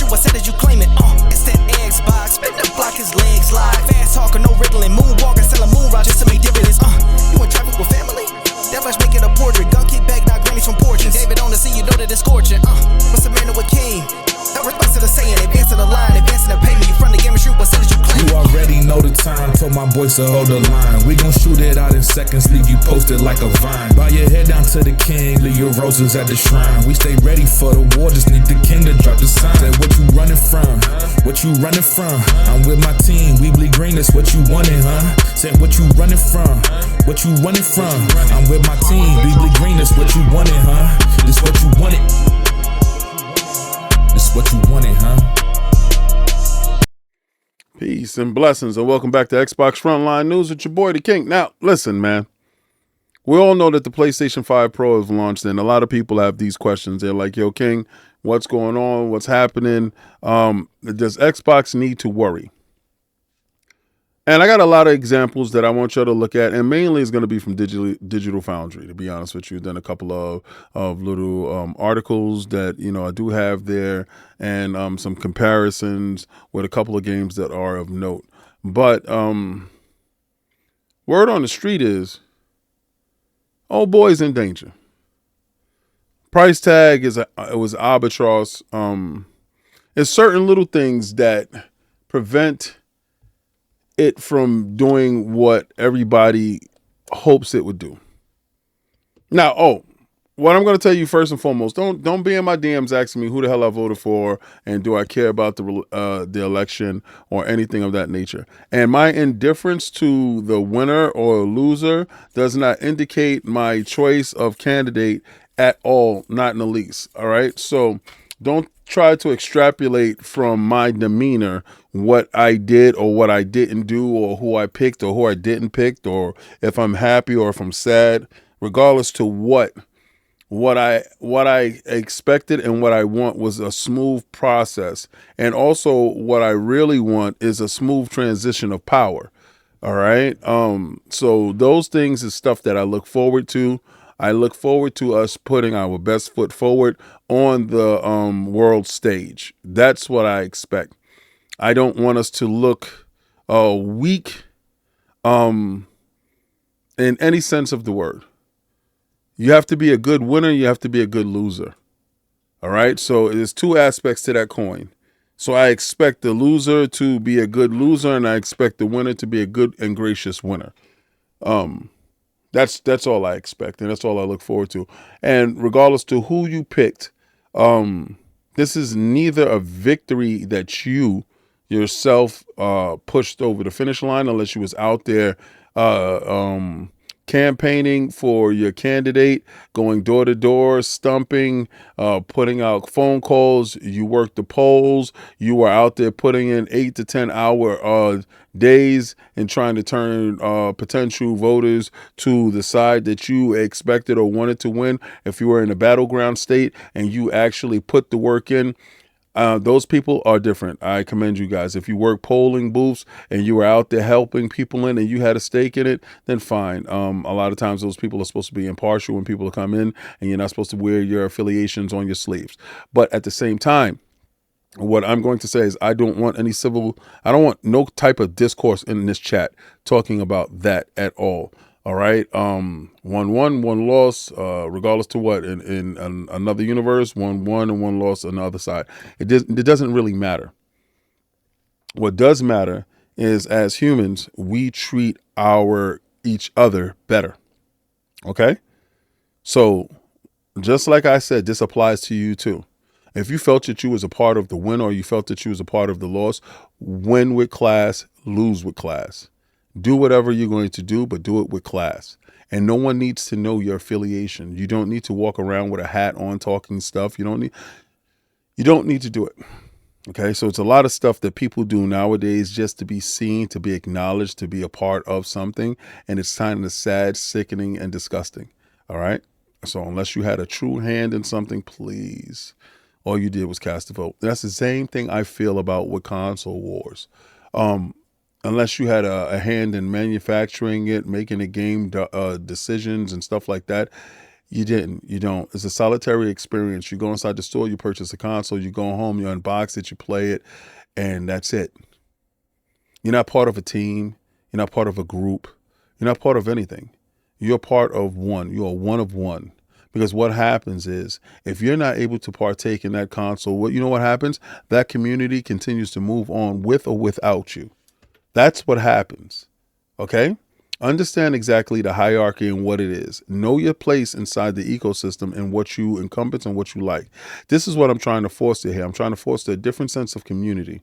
shoot, I said that you claim it. It's that Xbox, spin the block, his legs live. Fast talker, no riddling, moonwalking, selling moon rock just to make dividends. You in traffic with family? That much make it a portrait. Gun kick back, not grannies from porches. David on the scene, you know that it's scorching. What's the man with king? No response to the saying, advancing the line, advancing the payment. You front the game and shoot, what said that you claim? You already know the time, told my boys to hold the line. We gon' shoot it out in seconds, leave you posted like a vine. Bow your head down to the king, leave your roses at the shrine. We stay ready for the war, just need the king to drop the sign. Say what you running from, what you running from? I'm with my team, we bleed green, that's what you wanted, huh? Say what you running from, what you running from? I'm with my team, we bleed green, that's what you wanted, huh? This what you wanted. This what you wanted, huh? Peace and blessings, and welcome back to Xbox Frontline News with your boy, the King. Now, listen, man. We all know that the PlayStation 5 Pro has launched, and a lot of people have these questions. They're like, yo, King, what's going on? What's happening? Does Xbox need to worry? And I got a lot of examples that I want you to look at, and mainly it's going to be from Digital Foundry, to be honest with you. Then a couple of little articles that, I do have there, and some comparisons with a couple of games that are of note. But word on the street is, old boy's in danger. Price tag was albatross. There's certain little things that prevent it from doing what everybody hopes it would do. Now, what I'm going to tell you first and foremost, don't be in my DMs asking me who the hell I voted for and do I care about the election or anything of that nature. And my indifference to the winner or loser does not indicate my choice of candidate at all, not in the least. All right. So don't try to extrapolate from my demeanor what I did or what I didn't do, or who I picked or who I didn't pick, or if I'm happy or if I'm sad. Regardless to what I expected and what I want was a smooth process. And also what I really want is a smooth transition of power. All right. So those things is stuff that I look forward to. I look forward to us putting our best foot forward on the world stage. That's what I expect. I don't want us to look weak in any sense of the word. You have to be a good winner. You have to be a good loser. All right. So there's two aspects to that coin. So I expect the loser to be a good loser, and I expect the winner to be a good and gracious winner. That's all I expect, and that's all I look forward to. And regardless to who you picked, this is neither a victory that you yourself pushed over the finish line, unless you was out there campaigning for your candidate, going door to door, stumping, putting out phone calls. You worked the polls. You were out there putting in 8 to 10 hour days and trying to turn potential voters to the side that you expected or wanted to win. If you were in a battleground state and you actually put the work in, those people are different. I commend you guys. If you work polling booths and you were out there helping people in and you had a stake in it, then fine. A lot of times those people are supposed to be impartial when people come in, and you're not supposed to wear your affiliations on your sleeves. But at the same time, what I'm going to say is I don't want no type of discourse in this chat talking about that at all. All right. 1-1, 1 loss, regardless to what, in another universe, 1-1 and 1 loss on the other side. It doesn't really matter. What does matter is, as humans, we treat each other better. Okay. So just like I said, this applies to you too. If you felt that you was a part of the win, or you felt that you was a part of the loss, win with class, lose with class. Do whatever you're going to do, but do it with class. And no one needs to know your affiliation. You don't need to walk around with a hat on talking stuff. You don't need to do it. Okay, so it's a lot of stuff that people do nowadays just to be seen, to be acknowledged, to be a part of something. And it's kind of sad, sickening, and disgusting. All right. So unless you had a true hand in something, please, all you did was cast a vote. That's the same thing I feel about with console wars. Unless you had a hand in manufacturing it, making a game decisions and stuff like that, You didn't. You don't. It's a solitary experience. You go inside the store, you purchase a console, you go home, you unbox it, you play it, and that's it. You're not part of a team. You're not part of a group. You're not part of anything. You're part of one. You are one of one. Because what happens is, if you're not able to partake in that console, you know what happens? That community continues to move on with or without you. That's what happens. Okay? Understand exactly the hierarchy and what it is. Know your place inside the ecosystem and what you encompass and what you like. This is what I'm trying to foster here. I'm trying to foster a different sense of community.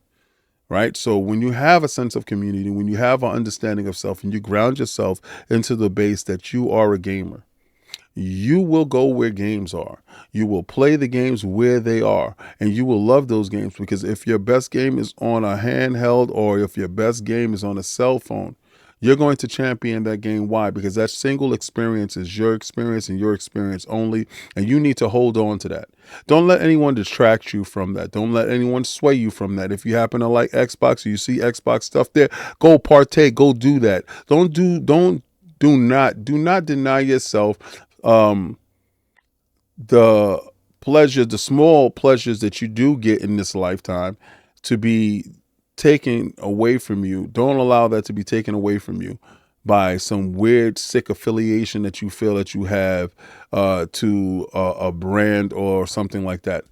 Right. So when you have a sense of community, when you have an understanding of self and you ground yourself into the base that you are a gamer, you will go where games are. You will play the games where they are, and you will love those games, because if your best game is on a handheld or if your best game is on a cell phone, you're going to champion that game. Why? Because that single experience is your experience and your experience only, and you need to hold on to that. Don't let anyone distract you from that. Don't let anyone sway you from that. If you happen to like Xbox or you see Xbox stuff there, go partake, go do that. Do not deny yourself the pleasure, the small pleasures that you do get in this lifetime to be taken away from you. Don't allow that to be taken away from you by some weird, sick affiliation that you feel that you have to a brand or something like that.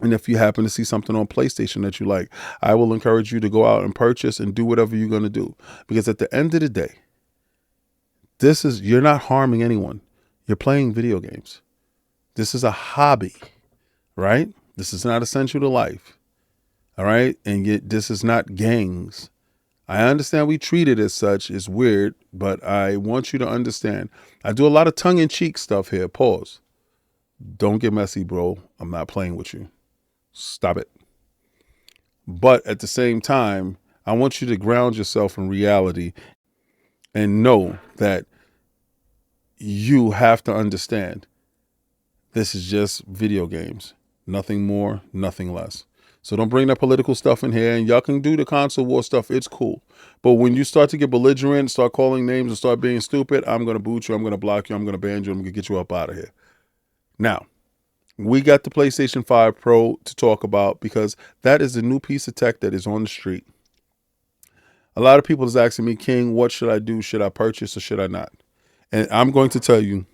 And if you happen to see something on PlayStation that you like, I will encourage you to go out and purchase and do whatever you're going to do. Because at the end of the day, you're not harming anyone. You're playing video games. This is a hobby, right? This is not essential to life. All right. And yet this is not gangs. I understand we treat it as such. It's weird, but I want you to understand. I do a lot of tongue-in-cheek stuff here. Pause. Don't get messy, bro. I'm not playing with you. Stop it. But at the same time, I want you to ground yourself in reality and know that you have to understand this is just video games. Nothing more, nothing less. So don't bring that political stuff in here. And y'all can do the console war stuff. It's cool. But when you start to get belligerent, start calling names and start being stupid, I'm going to boot you. I'm going to block you. I'm going to ban you. I'm going to get you up out of here. Now, we got the PlayStation 5 Pro to talk about, because that is the new piece of tech that is on the street. A lot of people is asking me, King, what should I do? Should I purchase or should I not? And I'm going to tell you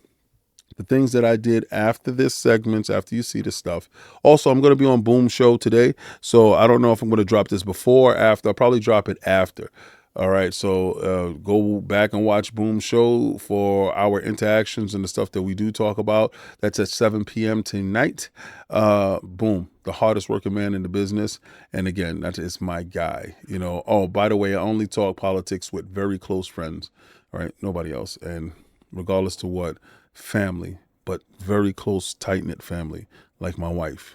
the things that I did after this segment, after you see this stuff. Also, I'm going to be on Boom Show today, so I don't know if I'm going to drop this before or after. I'll probably drop it after. All right, so go back and watch Boom Show for our interactions and the stuff that we do talk about. That's at 7 p.m. tonight. Boom, the hardest working man in the business. And again, that is my guy. You know. Oh, by the way, I only talk politics with very close friends. All right, nobody else. And regardless to what, family, but very close, tight-knit family, like my wife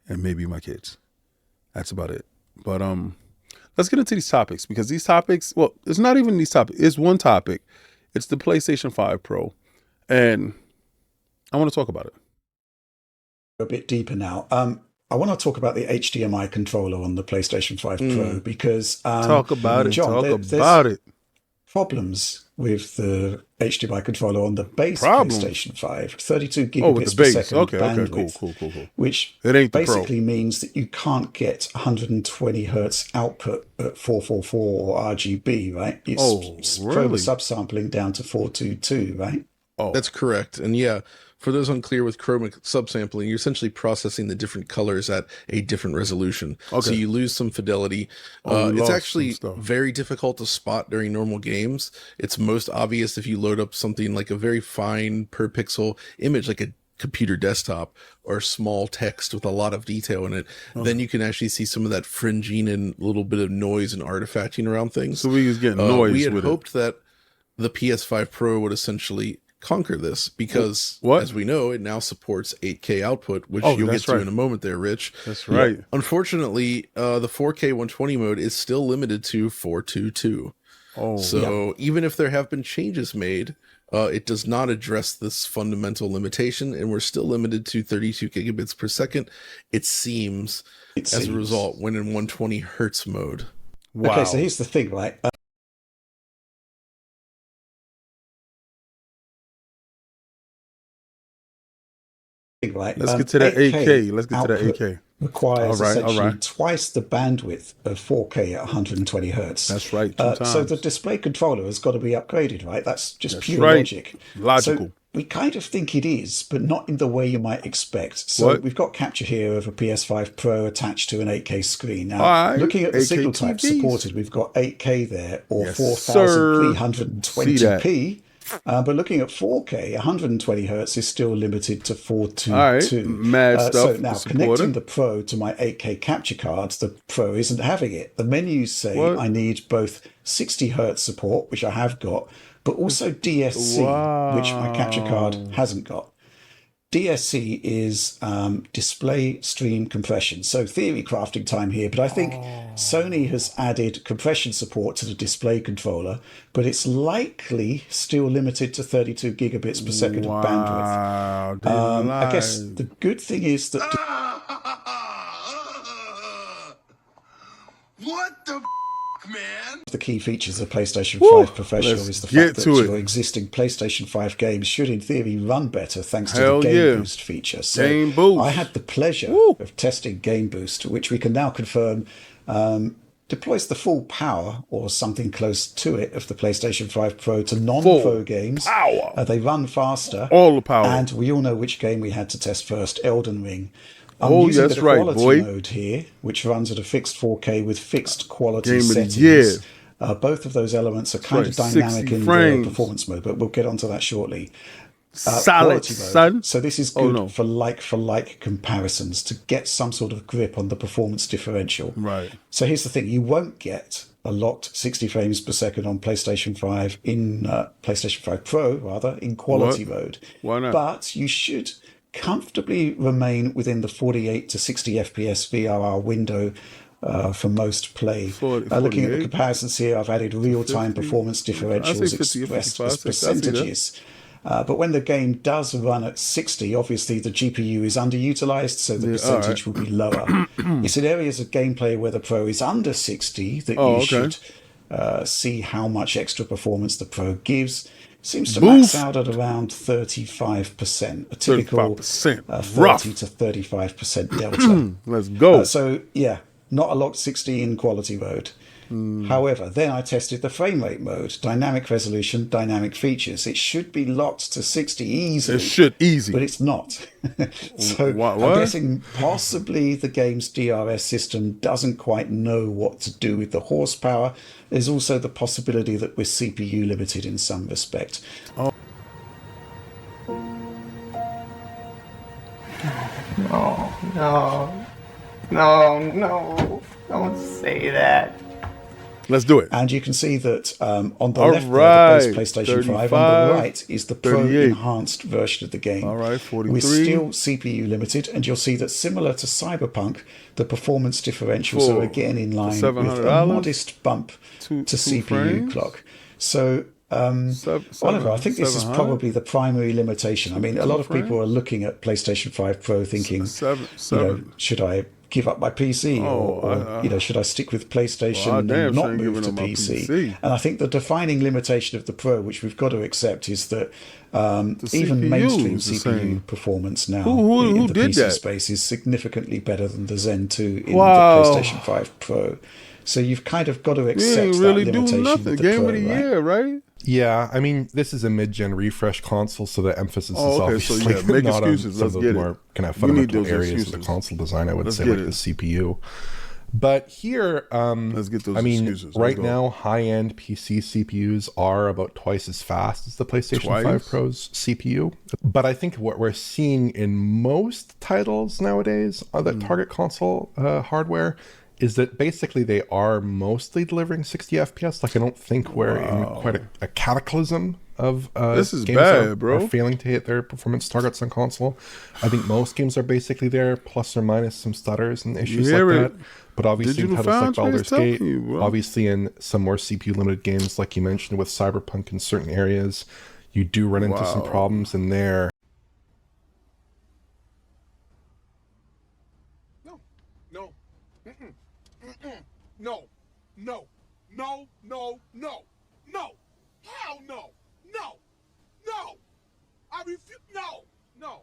and maybe my kids. That's about it. But let's get into these topics, because these topics, well, it's not even these topics. It's one topic. It's the PlayStation 5 Pro. And I want to talk about it. A bit deeper now. I want to talk about the HDMI controller on the PlayStation 5 Pro, because talk about it. John, Talk about it. Problems with the HDMI controller on the base PlayStation 5, 32 gigabits with the base. per second bandwidth, Cool. which it ain't basically means that you can't get 120 hertz output at 444 or RGB, right? It's really? subsampling down to 422, right? Oh, that's correct. And yeah, for those unclear with chromic subsampling, you're essentially processing the different colors at a different resolution. Okay. So you lose some fidelity. It's actually very difficult to spot during normal games. It's most obvious if you load up something like a very fine per pixel image, like a computer desktop, or small text with a lot of detail in it. Then you can actually see some of that fringing and a little bit of noise and artifacting around things. So we was getting noise. We had hoped that the PS5 Pro would essentially conquer this, because as we know, it now supports 8K output, which you'll get to in a moment there, Rich. That's right. Unfortunately, the 4K 120 mode is still limited to 422. Even if there have been changes made, it does not address this fundamental limitation, and we're still limited to 32 gigabits per second, it seems, as a result, when in 120 hertz mode. Wow. Okay, so here's the thing, right? right? Let's get to that 8K. Let's get to that output 8K. Requires essentially all right. twice the bandwidth of 4K at 120 hertz. That's right, 2 times. So the display controller has got to be upgraded, right? That's just pure right. logic. Logical. So we kind of think it is, but not in the way you might expect. So we've got capture here of a PS5 Pro attached to an 8K screen. Now, looking at the signal type supported, we've got 8K there, or 4320p. But looking at 4K, 120 hertz is still limited to 422. Mad stuff. So now, connecting the Pro to my 8K capture cards, the Pro isn't having it. The menus say I need both 60 hertz support, which I have got, but also DSC, which my capture card hasn't got. DSC is display stream compression. So theory crafting time here, but I think Sony has added compression support to the display controller, but it's likely still limited to 32 gigabits per second of bandwidth. I guess the good thing is that... What the man? The key features of PlayStation 5 Professional is the fact that your existing PlayStation 5 games should, in theory, run better thanks to the Game Boost feature. So I had the pleasure of testing Game Boost, which we can now confirm deploys the full power, or something close to it, of the PlayStation 5 Pro to non-Pro games. They run faster. All the power. And we all know which game we had to test first, Elden Ring. I'm using the quality mode here, which runs at a fixed 4K with fixed quality settings. Both of those elements are kind of dynamic in the performance mode, but we'll get onto that shortly. Solid, son. So this is good for like comparisons to get some sort of grip on the performance differential. Right. So here's the thing: you won't get a locked 60 frames per second on PlayStation 5 in PlayStation 5 Pro, rather, in quality mode. Why not? But you should comfortably remain within the 48 to 60 FPS VRR window for most play. Looking at the comparisons here, I've added real-time performance differentials expressed as percentages. But when the game does run at 60, obviously the GPU is underutilized, so the percentage will be lower. It's in areas of gameplay where the Pro is under 60 that you should see how much extra performance the Pro gives. Seems to max out at around 35%, a typical 30 to 35% delta. Let's go. So, yeah, not a locked 60 in quality mode. However, then I tested the frame rate mode, dynamic resolution, dynamic features. It should be locked to 60 easily. It should but it's not. So I'm guessing possibly the game's DRS system doesn't quite know what to do with the horsepower. There's also the possibility that we're CPU limited in some respect. No, don't say that. Let's do it. And you can see that on the left there, the base PlayStation 5, on the right is the Pro enhanced version of the game. All right, 43. We're still CPU limited, and you'll see that similar to Cyberpunk, the performance differentials are again in line with a modest bump to CPU clock. So, Oliver, I think this is probably the primary limitation. I mean, a lot of people are looking at PlayStation 5 Pro thinking, should I give up my PC or should I stick with PlayStation and not move to PC? And I think the defining limitation of the Pro, which we've got to accept, is that even mainstream CPU performance now in the PC space is significantly better than the Zen 2 in the PlayStation 5 Pro. So you've kind of got to accept that limitation with the Game Pro, of the year, right? Yeah, I mean, this is a mid-gen refresh console, so the emphasis is obviously make not excuses. on some of the more kind of fundamental areas of the console design, I would say, like the CPU. But here, let's get those excuses. Right now, high-end PC CPUs are about twice as fast as the PlayStation 5 Pro's CPU. But I think what we're seeing in most titles nowadays on the target console hardware is that basically they are mostly delivering 60 FPS. Like, I don't think we're in quite a cataclysm of this is games bad, bro. Are failing to hit their performance targets on console. I think most games are basically there, plus or minus some stutters and issues like that. But obviously, titles like Baldur's Gate, obviously in some more CPU-limited games, like you mentioned with Cyberpunk in certain areas, you do run into some problems in there. No. Hell no. I refuse. No.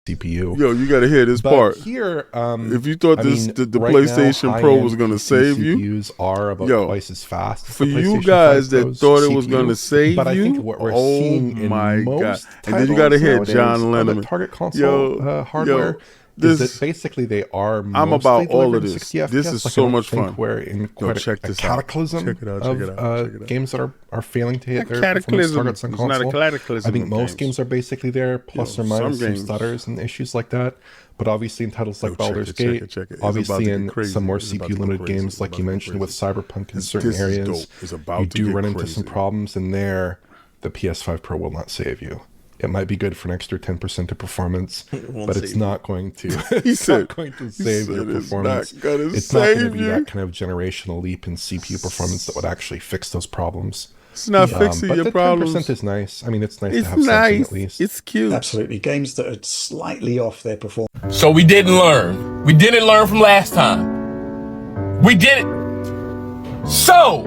CPU. Yo, you got to hear this part. Here, if you thought the right PlayStation now, Pro was going to save CPUs you, CPUs are about twice as fast. For you guys that thought it was going to save but you, I think what we're seeing in most and then you got to hear John on the Lennon. target console hardware. Is that basically they are I'm about all of this. 60 FPS. This is like, so much fun. We're in quite a cataclysm of games that are failing to hit their performance targets on console. Not a cataclysm. I think most games are basically there, plus or minus some stutters and issues like that. But obviously in titles like Baldur's Gate, obviously in some more CPU limited games like you mentioned with Cyberpunk in certain areas, you do run into some problems in there. The PS5 Pro will not save you. It might be good for an extra 10% of performance, but it's not going to. It's not going to save your performance. It's not going to be that kind of generational leap in CPU performance that would actually fix those problems. It's not fixing your problems. But the 10% is nice. I mean, it's nice to have something at least. It's cute. Absolutely. Games that are slightly off their performance. So we didn't learn. We didn't learn from last time. We didn't. So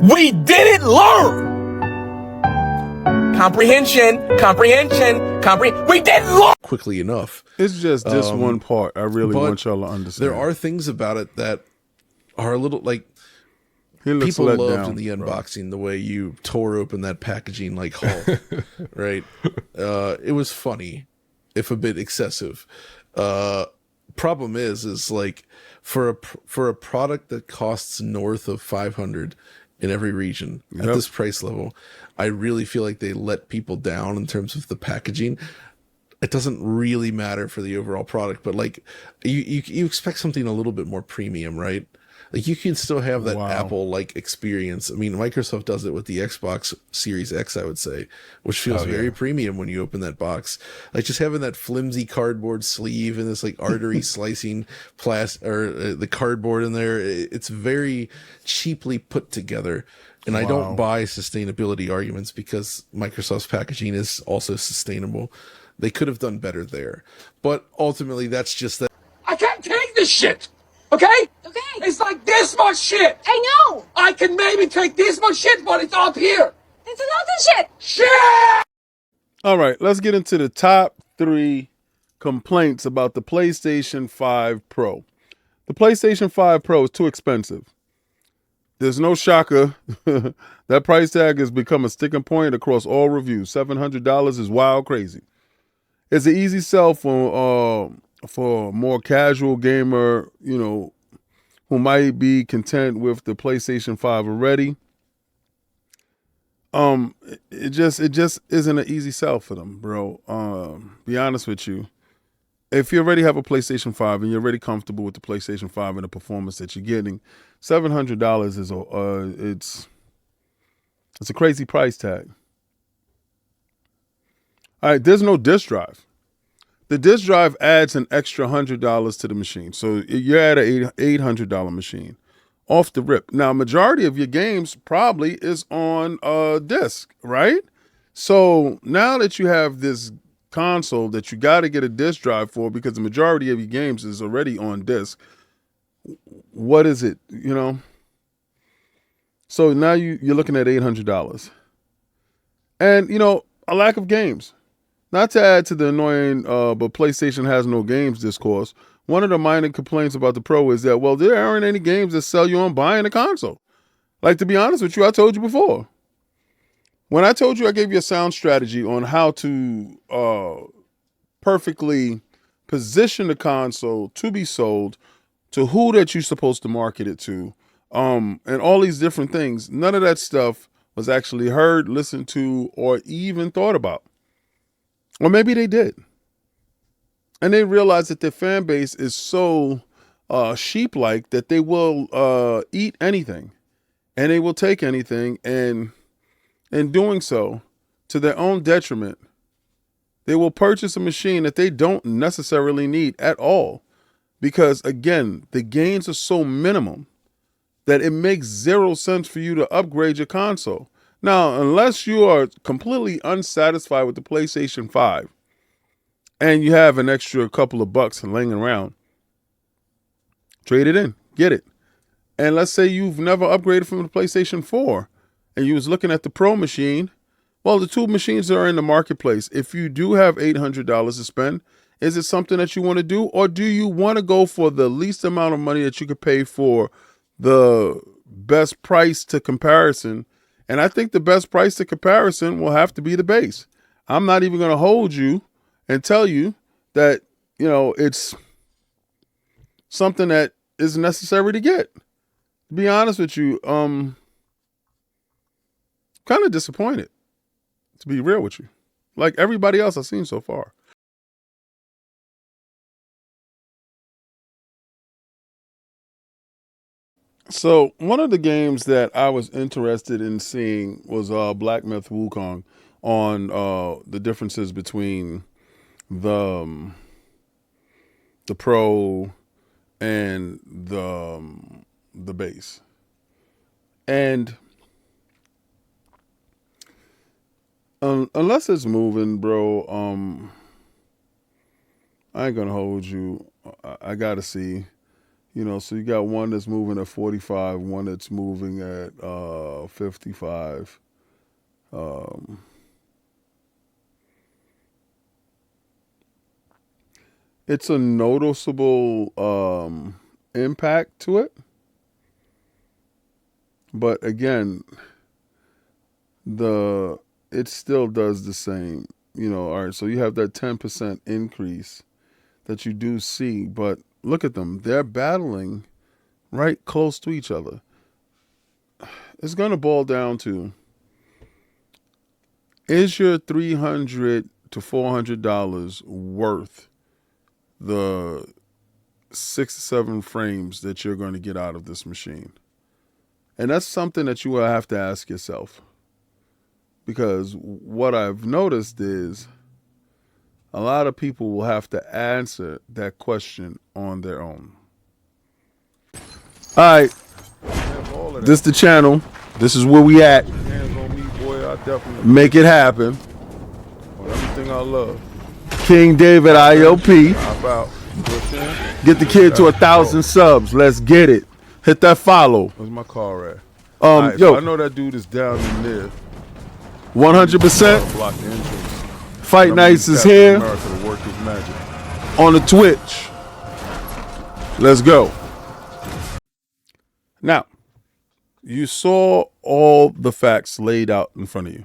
we didn't learn. Comprehension. We didn't look quickly enough. It's just this one part. I really want y'all to understand. There are things about it that are a little like people loved in the unboxing the way you tore open that packaging like Hulk, right? It was funny, if a bit excessive. Problem is like for a product that costs north of 500 in every region at this price level, I really feel like they let people down in terms of the packaging. It doesn't really matter for the overall product, but like you expect something a little bit more premium, right? Like you can still have that Apple like experience. I mean, Microsoft does it with the Xbox Series X, I would say, which feels very premium when you open that box. Like just having that flimsy cardboard sleeve and this like artery slicing the cardboard in there. It's very cheaply put together. And I don't buy sustainability arguments because Microsoft's packaging is also sustainable. They could have done better there. But ultimately, that's just that. I can't take this shit. Okay? Okay. It's like this much shit. I know. I can maybe take this much shit, but it's up here. It's a lot of shit. Shit! All right, let's get into the top 3 complaints about the PlayStation 5 Pro. The PlayStation 5 Pro is too expensive. There's no shocker. That price tag has become a sticking point across all reviews. $700 is wild crazy. It's an easy sell for a more casual gamer, you know, who might be content with the PlayStation 5 already. It just isn't an easy sell for them, bro. Be honest with you. If you already have a PlayStation 5 and you're already comfortable with the PlayStation 5 and the performance that you're getting, $700 is it's a crazy price tag. All right, there's no disk drive. The disk drive adds an extra $100 to the machine. So you're at an $800 machine off the rip. Now, majority of your games probably is on disk, right? So now that you have this console that you got to get a disk drive for because the majority of your games is already on disk, what is it, you know? So now you're looking at $800. And, you know, a lack of games. Not to add to the annoying, but PlayStation has no games discourse, one of the minor complaints about the Pro is that, well, there aren't any games that sell you on buying a console. Like, to be honest with you, I told you before. When I told you I gave you a sound strategy on how to perfectly position the console to be sold, to who that you're supposed to market it to, and all these different things, none of that stuff was actually heard, listened to, or even thought about. Or maybe they did. And they realized that their fan base is so sheep-like that they will eat anything. And they will take anything. And in doing so, to their own detriment, they will purchase a machine that they don't necessarily need at all. Because, again, the gains are so minimum that it makes zero sense for you to upgrade your console. Now, unless you are completely unsatisfied with the PlayStation 5 and you have an extra couple of bucks laying around, trade it in, get it. And let's say you've never upgraded from the PlayStation 4 and you was looking at the Pro machine. Well, the two machines are in the marketplace. If you do have $800 to spend Is it something that you want to do, or do you want to go for the least amount of money that you could pay for the best price to comparison? And I think the best price to comparison will have to be the base. I'm not even going to hold you and tell you that, it's something that is necessary to get. To be honest with you, kind of disappointed, to be real with you. Like everybody else I've seen so far. So one of the games that I was interested in seeing was Black Myth Wukong on the differences between the Pro and the base. And unless it's moving, bro, I ain't gonna hold you. I gotta see. So you got one that's moving at 45, one that's moving at 55. It's a noticeable impact to it. But again, it still does the same. All right, so you have that 10% increase that you do see, but look at them. They're battling right close to each other. It's going to boil down to, is your $300 to $400 worth the 6 to 7 frames that you're going to get out of this machine? And that's something that you will have to ask yourself. Because what I've noticed is a lot of people will have to answer that question on their own. All right, this the channel. This is where we at. Make it happen. Everything I love. King David IOP. Get the kid to 1,000 subs. Let's get it. Hit that follow. Where's my car at? Yo, so I know that dude is down in there. 100%. Block the entrance. Fight Nights is here America to work his magic. on the Twitch. Let's go. Now, you saw all the facts laid out in front of you.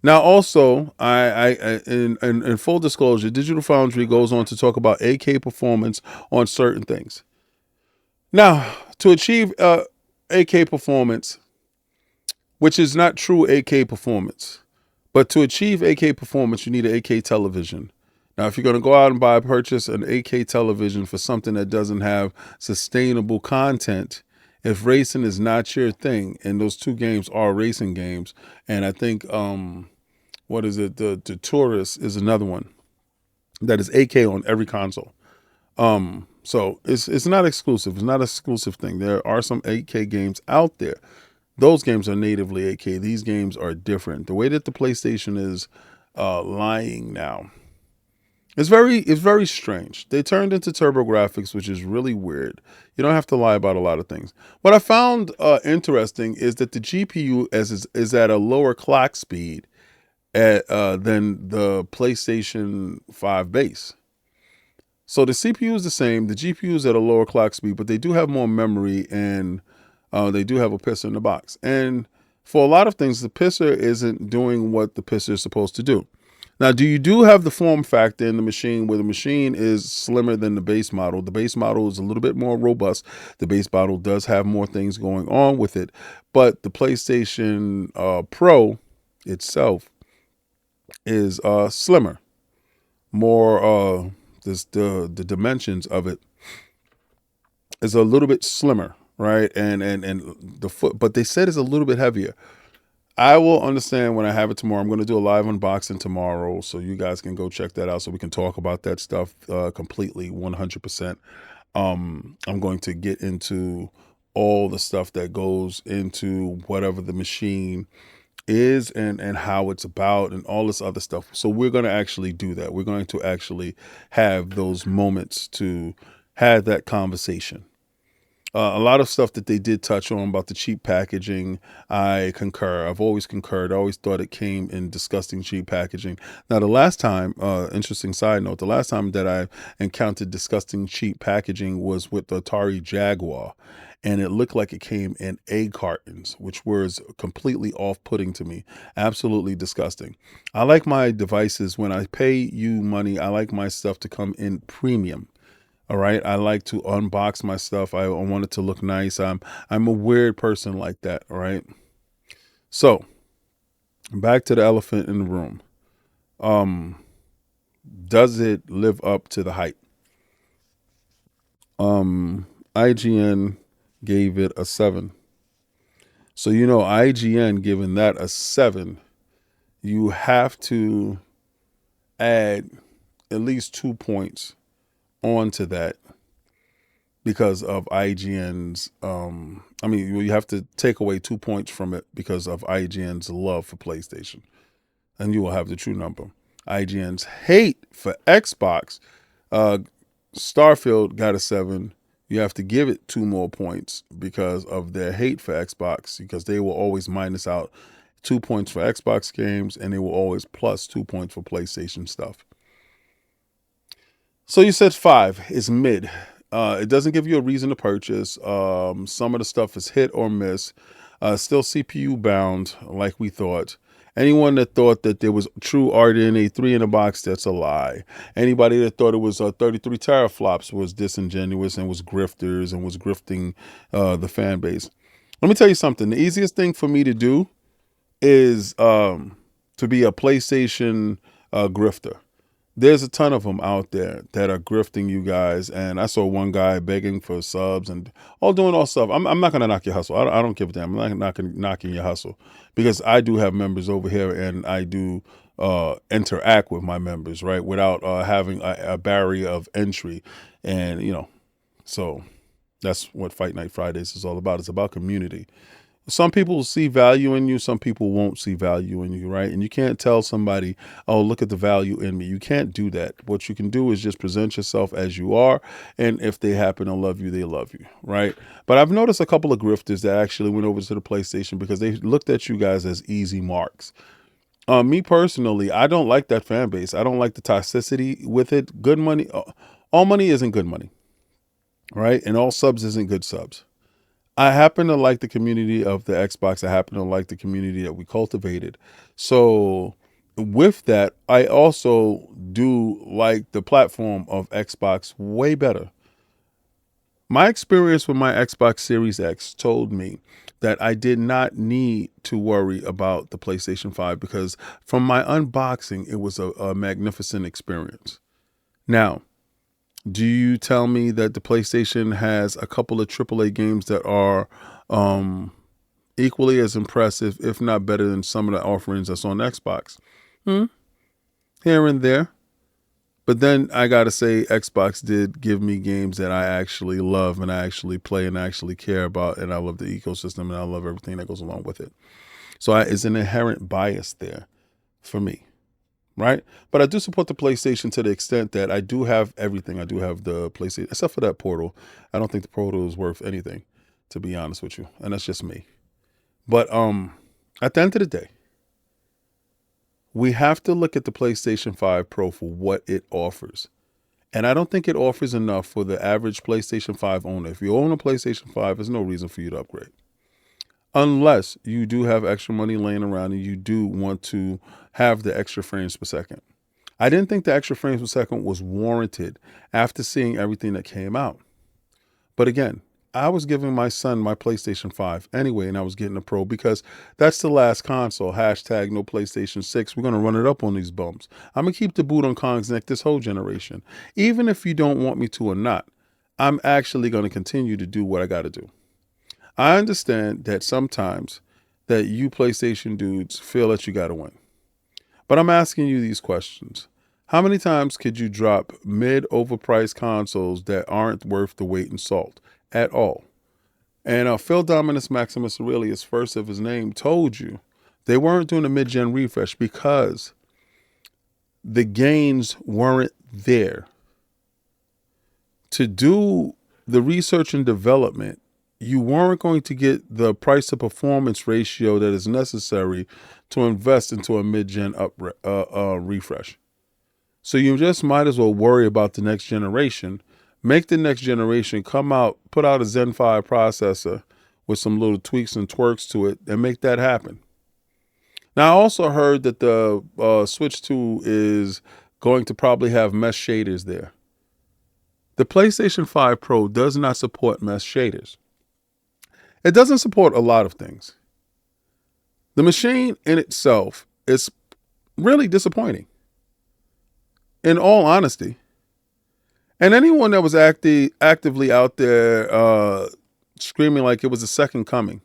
Now, also, I in full disclosure, Digital Foundry goes on to talk about AK performance on certain things. Now, to achieve AK performance, which is not true AK performance, but to achieve AK performance, you need an AK television. Now, if you're going to go out and purchase an AK television for something that doesn't have sustainable content, if racing is not your thing, and those two games are racing games, and I think, what is it? The Tourist is another one that is AK on every console. So it's not exclusive. It's not an exclusive thing. There are some AK games out there. Those games are natively AK. These games are different. The way that the PlayStation is lying now, it's very strange. They turned into TurboGrafx, which is really weird. You don't have to lie about a lot of things. What I found interesting is that the GPU is at a lower clock speed than the PlayStation 5 base. So the CPU is the same. The GPU is at a lower clock speed, but they do have more memory, and they do have a pisser in the box. And for a lot of things, the pisser isn't doing what the pisser is supposed to do. Now, you do have the form factor in the machine where the machine is slimmer than the base model. The base model is a little bit more robust. The base model does have more things going on with it. But the PlayStation Pro itself is slimmer. More, the dimensions of it is a little bit slimmer, right? And the foot, but they said it's a little bit heavier. I will understand when I have it tomorrow. I'm going to do a live unboxing tomorrow, so you guys can go check that out so we can talk about that stuff completely, 100%. I'm going to get into all the stuff that goes into whatever the machine is and how it's about and all this other stuff. So we're going to actually do that. We're going to actually have those moments to have that conversation. A lot of stuff that they did touch on about the cheap packaging, I concur. I've always concurred. I always thought it came in disgusting cheap packaging. Now, the last time, interesting side note, the last time that I encountered disgusting cheap packaging was with the Atari Jaguar. And it looked like it came in egg cartons, which was completely off-putting to me. Absolutely disgusting. I like my devices, when I pay you money, I like my stuff to come in premium. All right. I like to unbox my stuff. I want it to look nice. I'm a weird person like that. All right. So back to the elephant in the room. Does it live up to the hype? IGN gave it a 7. So, IGN giving that a 7, you have to add at least 2 points onto that because of IGN's, you have to take away 2 points from it because of IGN's love for PlayStation, and you will have the true number. IGN's hate for Xbox, Starfield got a 7. You have to give it 2 more points because of their hate for Xbox, because they will always minus out 2 points for Xbox games, and they will always plus 2 points for PlayStation stuff. So you said 5 is mid. It doesn't give you a reason to purchase. Some of the stuff is hit or miss. Still CPU bound, like we thought. Anyone that thought that there was true RDNA 3 in a box, that's a lie. Anybody that thought it was 33 teraflops was disingenuous and was grifters and was grifting the fan base. Let me tell you something. The easiest thing for me to do is to be a PlayStation grifter. There's a ton of them out there that are grifting you guys. And I saw one guy begging for subs and doing all stuff. I'm not going to knock your hustle. I don't give a damn. I'm not knocking your hustle, because I do have members over here, and I do interact with my members, right, without having a barrier of entry. And, so that's what Fight Night Fridays is all about. It's about community. Some people will see value in you. Some people won't see value in you, right? And you can't tell somebody, oh, look at the value in me. You can't do that. What you can do is just present yourself as you are. And if they happen to love you, they love you, right? But I've noticed a couple of grifters that actually went over to the PlayStation because they looked at you guys as easy marks. Me personally, I don't like that fan base. I don't like the toxicity with it. Good money, all money isn't good money, right? And all subs isn't good subs. I happen to like the community of the Xbox. I happen to like the community that we cultivated. So with that, I also do like the platform of Xbox way better. My experience with my Xbox Series X told me that I did not need to worry about the PlayStation 5, because from my unboxing, it was a magnificent experience. Now, do you tell me that the PlayStation has a couple of AAA games that are equally as impressive, if not better than some of the offerings that's on Xbox? Here and there. But then I got to say, Xbox did give me games that I actually love and I actually play and I actually care about. And I love the ecosystem and I love everything that goes along with it. So it's an inherent bias there for me. Right. But I do support the PlayStation to the extent that I do have everything. I do have the PlayStation, except for that Portal. I don't think the Portal is worth anything, to be honest with you. And that's just me. But at the end of the day, we have to look at the PlayStation 5 Pro for what it offers. And I don't think it offers enough for the average PlayStation 5 owner. If you own a PlayStation 5, there's no reason for you to upgrade. Unless you do have extra money laying around and you do want to have the extra frames per second. I didn't think the extra frames per second was warranted after seeing everything that came out. But again, I was giving my son my PlayStation 5 anyway, and I was getting a Pro because that's the last console. Hashtag no PlayStation 6. We're going to run it up on these bums. I'm going to keep the boot on Kong's neck this whole generation. Even if you don't want me to or not, I'm actually going to continue to do what I got to do. I understand that sometimes that you PlayStation dudes feel that you got to win. But I'm asking you these questions. How many times could you drop mid-overpriced consoles that aren't worth the weight in salt at all? And Phil Dominus Maximus Aurelius, first of his name, told you they weren't doing a mid-gen refresh because the gains weren't there. To do the research and development you weren't going to get the price to performance ratio that is necessary to invest into a mid-gen refresh. So you just might as well worry about the next generation. Make the next generation come out, put out a Zen 5 processor with some little tweaks and twerks to it, and make that happen. Now, I also heard that the Switch 2 is going to probably have mesh shaders there. The PlayStation 5 Pro does not support mesh shaders. It doesn't support a lot of things. The machine in itself is really disappointing, in all honesty. And anyone that was actively out there screaming like it was a second coming,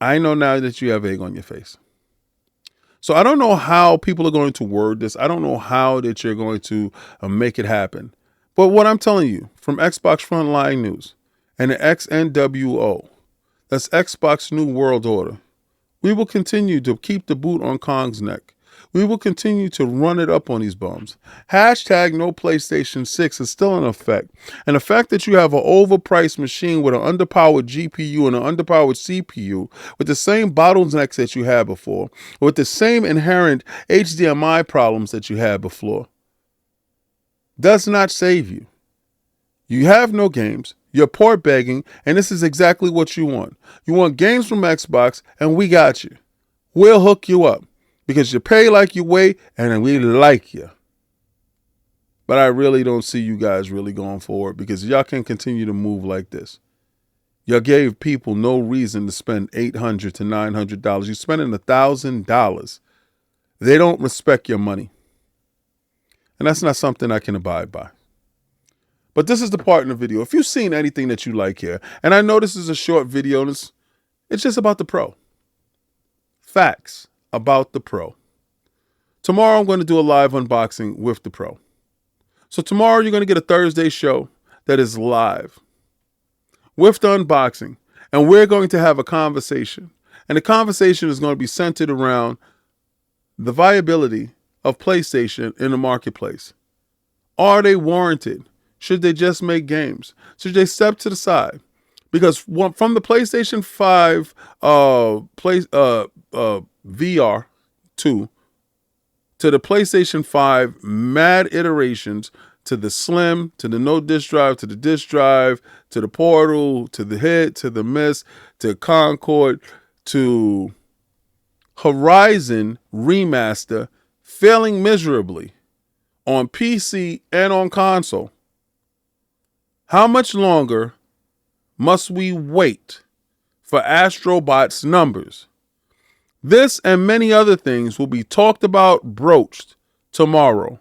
I know now that you have egg on your face. So I don't know how people are going to word this. I don't know how that you're going to make it happen. But what I'm telling you from Xbox Frontline News and the XNWO, that's Xbox New World Order, we will continue to keep the boot on Kong's neck. We will continue to run it up on these bums. Hashtag no PlayStation 6 is still in effect. And the fact that you have an overpriced machine with an underpowered GPU and an underpowered CPU with the same bottlenecks that you had before, with the same inherent HDMI problems that you had before, does not save you. You have no games. You're port begging, and this is exactly what you want. You want games from Xbox, and we got you. We'll hook you up because you pay like you weigh, and we like you. But I really don't see you guys really going forward because y'all can continue to move like this. Y'all gave people no reason to spend $800 to $900. You're spending $1,000. They don't respect your money. And that's not something I can abide by. But this is the part in the video. If you've seen anything that you like here, and I know this is a short video, and it's just about the Pro. Facts about the Pro. Tomorrow I'm going to do a live unboxing with the Pro. So tomorrow you're going to get a Thursday show that is live with the unboxing, and we're going to have a conversation. And the conversation is going to be centered around the viability of PlayStation in the marketplace. Are they warranted? Should they just make games? Should they step to the side? Because from the PlayStation 5 VR 2 to the PlayStation 5 mad iterations, to the Slim, to the no disk drive, to the disk drive, to the Portal, to the Hit, to the Mist, to Concord, to Horizon Remaster, failing miserably on PC and on console. How much longer must we wait for Astrobot's numbers? This and many other things will be talked about, broached tomorrow.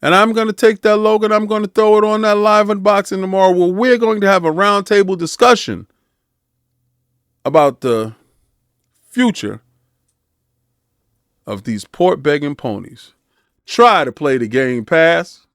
And I'm going to take that, Logan, I'm going to throw it on that live unboxing tomorrow where we're going to have a roundtable discussion about the future of these port begging ponies. Try to play the Game Pass.